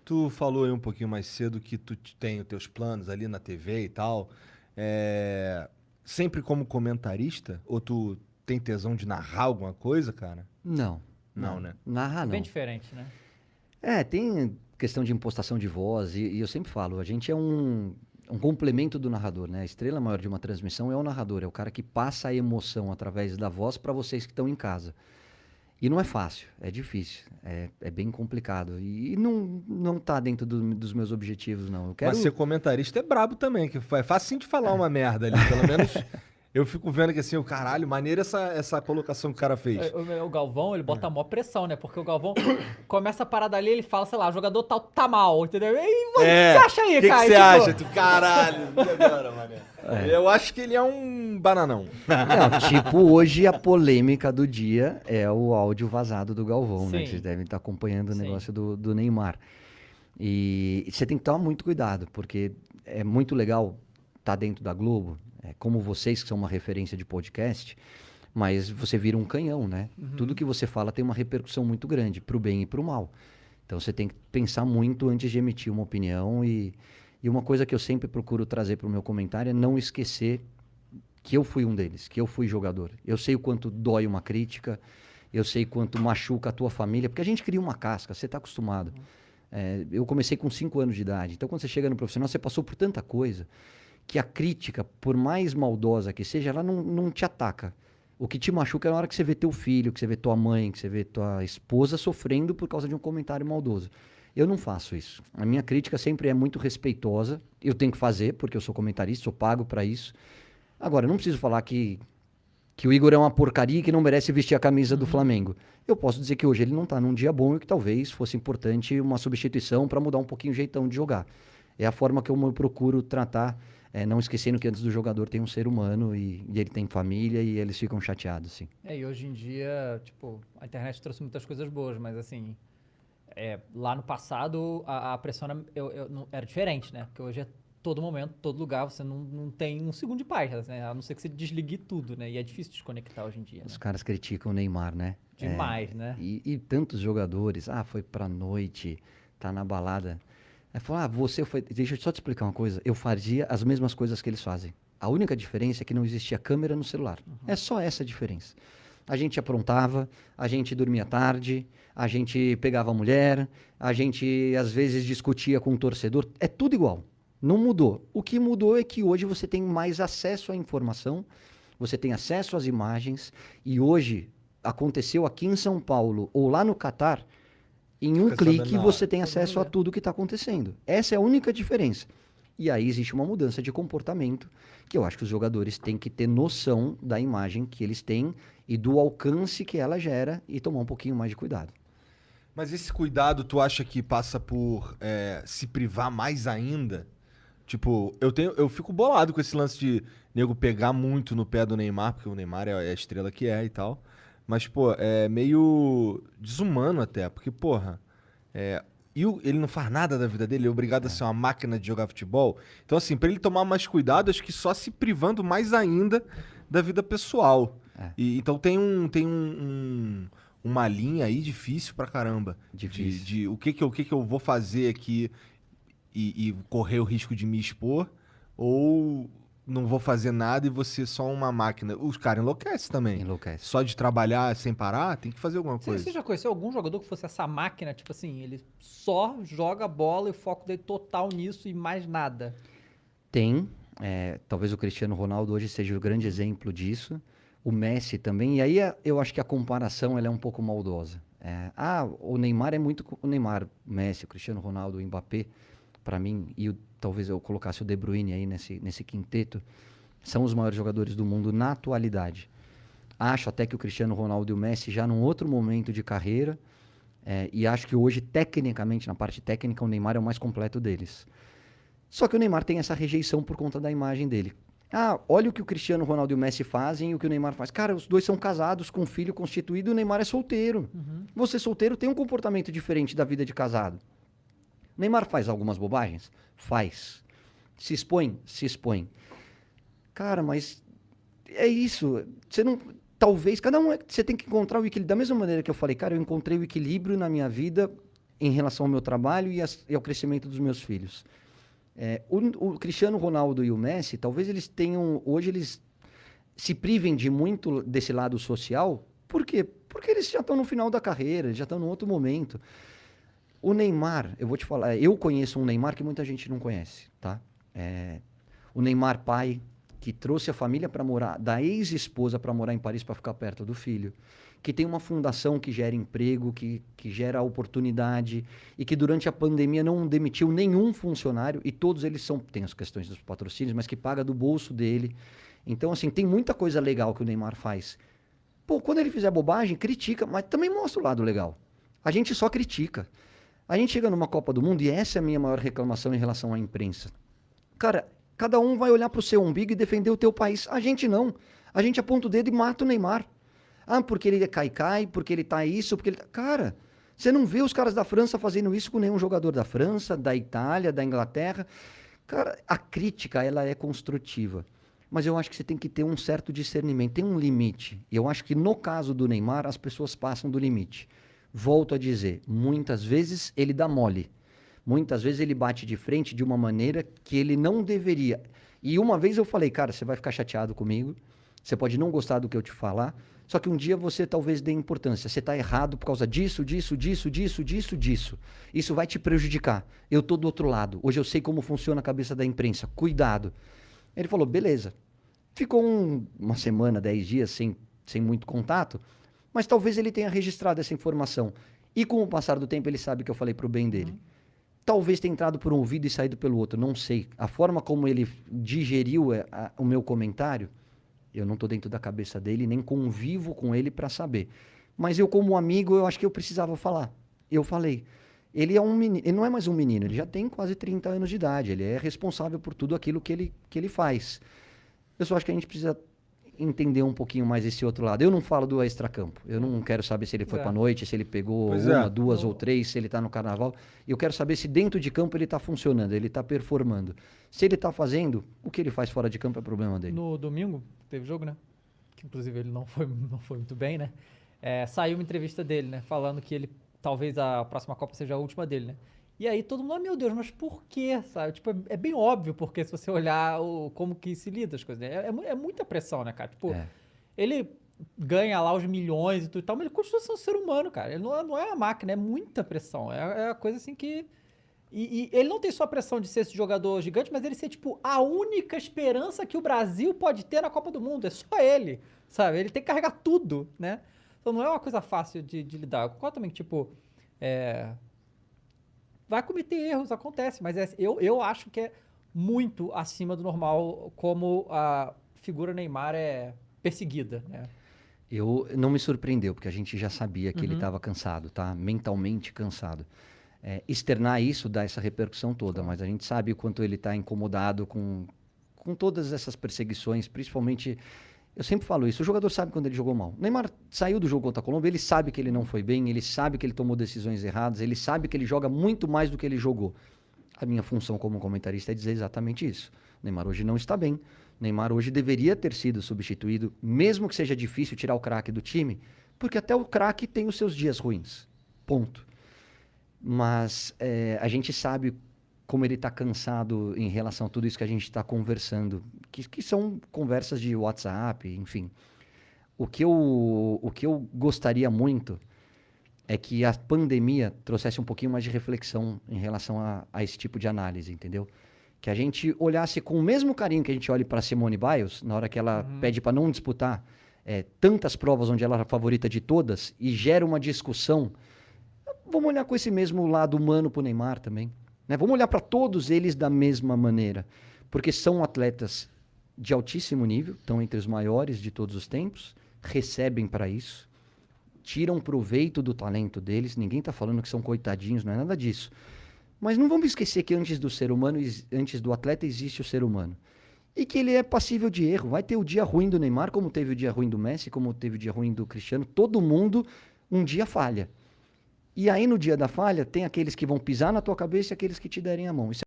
Tu falou aí um pouquinho mais cedo que tu tem os teus planos ali na TV e tal. É, sempre como comentarista? Ou tu tem tesão de narrar alguma coisa, cara? Não, Não, não. né? Narrar É bem não. diferente, né? Tem questão de impostação de voz, e eu sempre falo, a gente é um complemento do narrador, né? A estrela maior de uma transmissão é o narrador, é o cara que passa a emoção através da voz para vocês que estão em casa. E não é fácil, é difícil, é bem complicado. E não tá dentro dos meus objetivos, não. Eu quero... Mas ser comentarista é brabo também, que é fácil de falar uma merda ali. Pelo menos eu fico vendo que assim, o caralho, maneira essa colocação que o cara fez. O Galvão, ele bota a maior pressão, né? Porque o Galvão começa a parada ali, ele fala, sei lá, o jogador tal tá mal, entendeu? E aí, o que você acha aí, que cara? você Tipo, acha? Tu, caralho, e agora, mané? Eu acho que ele é um bananão. Não, tipo, hoje a polêmica do dia é o áudio vazado do Galvão, né? Sim. Que vocês devem estar acompanhando o Sim. negócio do Neymar. E você tem que tomar muito cuidado, porque é muito legal estar dentro da Globo, como vocês que são uma referência de podcast, mas você vira um canhão, né? Tudo que você fala tem uma repercussão muito grande, pro bem e pro mal. Então você tem que pensar muito antes de emitir uma opinião e uma coisa que eu sempre procuro trazer para o meu comentário é não esquecer que eu fui um deles, que eu fui jogador. Eu sei o quanto dói uma crítica, eu sei quanto machuca a tua família, porque a gente cria uma casca, você está acostumado. Eu comecei com 5 anos de idade, então quando você chega no profissional, você passou por tanta coisa que a crítica, por mais maldosa que seja, ela não te ataca. O que te machuca é na hora que você vê teu filho, que você vê tua mãe, que você vê tua esposa sofrendo por causa de um comentário maldoso. Eu não faço isso. A minha crítica sempre é muito respeitosa. Eu tenho que fazer, porque eu sou comentarista, sou pago para isso. Agora, eu não preciso falar que o Igor é uma porcaria e que não merece vestir a camisa do Flamengo. Eu posso dizer que hoje ele não está num dia bom e que talvez fosse importante uma substituição para mudar um pouquinho o jeitão de jogar. É a forma que eu procuro tratar, não esquecendo que antes do jogador tem um ser humano e ele tem família e eles ficam chateados, sim. E hoje em dia, tipo, a internet trouxe muitas coisas boas, mas assim, lá no passado a pressão era diferente, né? Porque hoje é todo momento, todo lugar, você não tem um segundo de paz, né? A não ser que você desligue tudo, né? E é difícil desconectar hoje em dia, né? Os caras criticam o Neymar, né? Demais, né? E tantos jogadores, foi pra noite, tá na balada. Aí fala, você foi... Deixa eu só te explicar uma coisa. Eu fazia as mesmas coisas que eles fazem. A única diferença é que não existia câmera no celular. É só essa a diferença. A gente aprontava, a gente dormia tarde, a gente pegava a mulher, a gente às vezes discutia com o torcedor. É tudo igual. Não mudou. O que mudou é que hoje você tem mais acesso à informação, você tem acesso às imagens, e hoje aconteceu aqui em São Paulo ou lá no Catar, em um clique você tem acesso a tudo que está acontecendo. Essa é a única diferença. E aí existe uma mudança de comportamento que eu acho que os jogadores têm que ter noção da imagem que eles têm e do alcance que ela gera e tomar um pouquinho mais de cuidado. Mas esse cuidado, tu acha que passa por se privar mais ainda? Tipo, eu fico bolado com esse lance de nego pegar muito no pé do Neymar, porque o Neymar é a estrela que é e tal. Mas, pô, é meio desumano até, porque, porra, ele não faz nada da vida dele, ele é obrigado a ser uma máquina de jogar futebol. Então, assim, pra ele tomar mais cuidado, acho que só se privando mais ainda da vida pessoal. Então tem uma linha aí difícil pra caramba. Difícil. De o que que eu vou fazer aqui e correr o risco de me expor, ou não vou fazer nada e vou ser só uma máquina. Os caras enlouquecem também. Enlouquece. Só de trabalhar sem parar, tem que fazer alguma Você coisa. já conheceu algum jogador que fosse essa máquina, tipo assim, ele só joga bola e o foco dele total nisso e mais nada? Tem. Talvez o Cristiano Ronaldo hoje seja o grande exemplo disso. O Messi também. E aí eu acho que a comparação ela é um pouco maldosa. O Neymar é muito... O Neymar, o Messi, o Cristiano Ronaldo, o Mbappé, para mim, talvez eu colocasse o De Bruyne aí nesse quinteto, são os maiores jogadores do mundo na atualidade. Acho até que o Cristiano Ronaldo e o Messi já num outro momento de carreira, e acho que hoje, tecnicamente, na parte técnica, o Neymar é o mais completo deles. Só que o Neymar tem essa rejeição por conta da imagem dele. Olha o que o Cristiano Ronaldo e o Messi fazem e o que o Neymar faz. Cara, os dois são casados, com um filho constituído, e o Neymar é solteiro. Você solteiro tem um comportamento diferente da vida de casado. O Neymar faz algumas bobagens? Faz. Se expõe? Se expõe. Cara, mas é isso. Você não... Talvez, cada um... Você tem que encontrar o equilíbrio. Da mesma maneira que eu falei, cara, eu encontrei o equilíbrio na minha vida em relação ao meu trabalho e ao crescimento dos meus filhos. O Cristiano Ronaldo e o Messi, talvez eles tenham... Hoje eles se privem de muito desse lado social. Por quê? Porque eles já estão no final da carreira, eles já estão num outro momento. O Neymar, eu vou te falar, eu conheço um Neymar que muita gente não conhece, tá? O Neymar pai, que trouxe a família para morar, da ex-esposa para morar em Paris para ficar perto do filho, que tem uma fundação que gera emprego, que gera oportunidade e que durante a pandemia não demitiu nenhum funcionário e todos eles tem as questões dos patrocínios, mas que paga do bolso dele. Então, assim, tem muita coisa legal que o Neymar faz. Pô, quando ele fizer bobagem, critica, mas também mostra o lado legal. A gente só critica. A gente chega numa Copa do Mundo e essa é a minha maior reclamação em relação à imprensa. Cara, cada um vai olhar pro seu umbigo e defender o teu país. A gente não. A gente aponta o dedo e mata o Neymar. Ah, porque ele é cai-cai, porque ele tá isso, porque ele tá... Cara, você não vê os caras da França fazendo isso com nenhum jogador da França, da Itália, da Inglaterra. Cara, a crítica, ela é construtiva. Mas eu acho que você tem que ter um certo discernimento, tem um limite. E eu acho que no caso do Neymar, as pessoas passam do limite. Volto a dizer, muitas vezes ele dá mole. Muitas vezes ele bate de frente de uma maneira que ele não deveria. E uma vez eu falei, cara, você vai ficar chateado comigo, você pode não gostar do que eu te falar, só que um dia você talvez dê importância. Você está errado por causa disso. Isso vai te prejudicar. Eu estou do outro lado. Hoje eu sei como funciona a cabeça da imprensa. Cuidado. Ele falou, beleza. Ficou uma semana, 10 dias sem muito contato, mas talvez ele tenha registrado essa informação. E com o passar do tempo ele sabe que eu falei para o bem dele. Talvez tenha entrado por um ouvido e saído pelo outro, não sei. A forma como ele digeriu o meu comentário, eu não estou dentro da cabeça dele, nem convivo com ele para saber. Mas eu, como amigo, eu acho que eu precisava falar. Eu falei. Ele é um menino, ele não é mais um menino, ele já tem quase 30 anos de idade. Ele é responsável por tudo aquilo que ele faz. Eu só acho que a gente precisa entender um pouquinho mais esse outro lado. Eu não falo do extracampo. Eu não quero saber se ele foi para noite, se ele pegou duas ou três, se ele está no carnaval. Eu quero saber se dentro de campo ele está funcionando, ele está performando. Se ele está fazendo, o que ele faz fora de campo é problema dele. No domingo, teve jogo, né? Que inclusive ele não foi muito bem, né? Saiu uma entrevista dele, né? Falando que ele talvez a próxima Copa seja a última dele, né? E aí todo mundo, meu Deus, mas por quê, sabe? Tipo, é bem óbvio, porque se você olhar como que se lida as coisas, né? É muita pressão, né, cara? Tipo, ele ganha lá os milhões e tudo e tal, mas ele continua sendo um ser humano, cara. Ele não é uma máquina, é muita pressão. É a coisa assim que... E ele não tem só a pressão de ser esse jogador gigante, mas ele ser, tipo, a única esperança que o Brasil pode ter na Copa do Mundo. É só ele, sabe? Ele tem que carregar tudo, né? Então não é uma coisa fácil de lidar. Eu concordo também que, tipo... Vai cometer erros, acontece, mas eu acho que é muito acima do normal como a figura Neymar é perseguida, né? Não me surpreendeu, porque a gente já sabia que ele estava cansado, tá? Mentalmente cansado. Externar isso dá essa repercussão toda, mas a gente sabe o quanto ele está incomodado com todas essas perseguições, principalmente... Eu sempre falo isso, o jogador sabe quando ele jogou mal. O Neymar saiu do jogo contra a Colômbia, ele sabe que ele não foi bem, ele sabe que ele tomou decisões erradas, ele sabe que ele joga muito mais do que ele jogou. A minha função como comentarista é dizer exatamente isso. O Neymar hoje não está bem. O Neymar hoje deveria ter sido substituído, mesmo que seja difícil tirar o craque do time, porque até o craque tem os seus dias ruins. Ponto. Mas a gente sabe como ele está cansado em relação a tudo isso que a gente está conversando, que são conversas de WhatsApp, enfim. O que eu gostaria muito é que a pandemia trouxesse um pouquinho mais de reflexão em relação a esse tipo de análise, entendeu? Que a gente olhasse com o mesmo carinho que a gente olha para Simone Biles, na hora que ela pede para não disputar tantas provas onde ela é a favorita de todas e gera uma discussão. Vamos olhar com esse mesmo lado humano para o Neymar também. Né? Vamos olhar para todos eles da mesma maneira, porque são atletas de altíssimo nível, estão entre os maiores de todos os tempos, recebem para isso, tiram proveito do talento deles, ninguém está falando que são coitadinhos, não é nada disso. Mas não vamos esquecer que antes do ser humano, antes do atleta, existe o ser humano. E que ele é passível de erro. Vai ter o dia ruim do Neymar, como teve o dia ruim do Messi, como teve o dia ruim do Cristiano. Todo mundo um dia falha. E aí, no dia da falha, tem aqueles que vão pisar na tua cabeça e aqueles que te derem a mão. Isso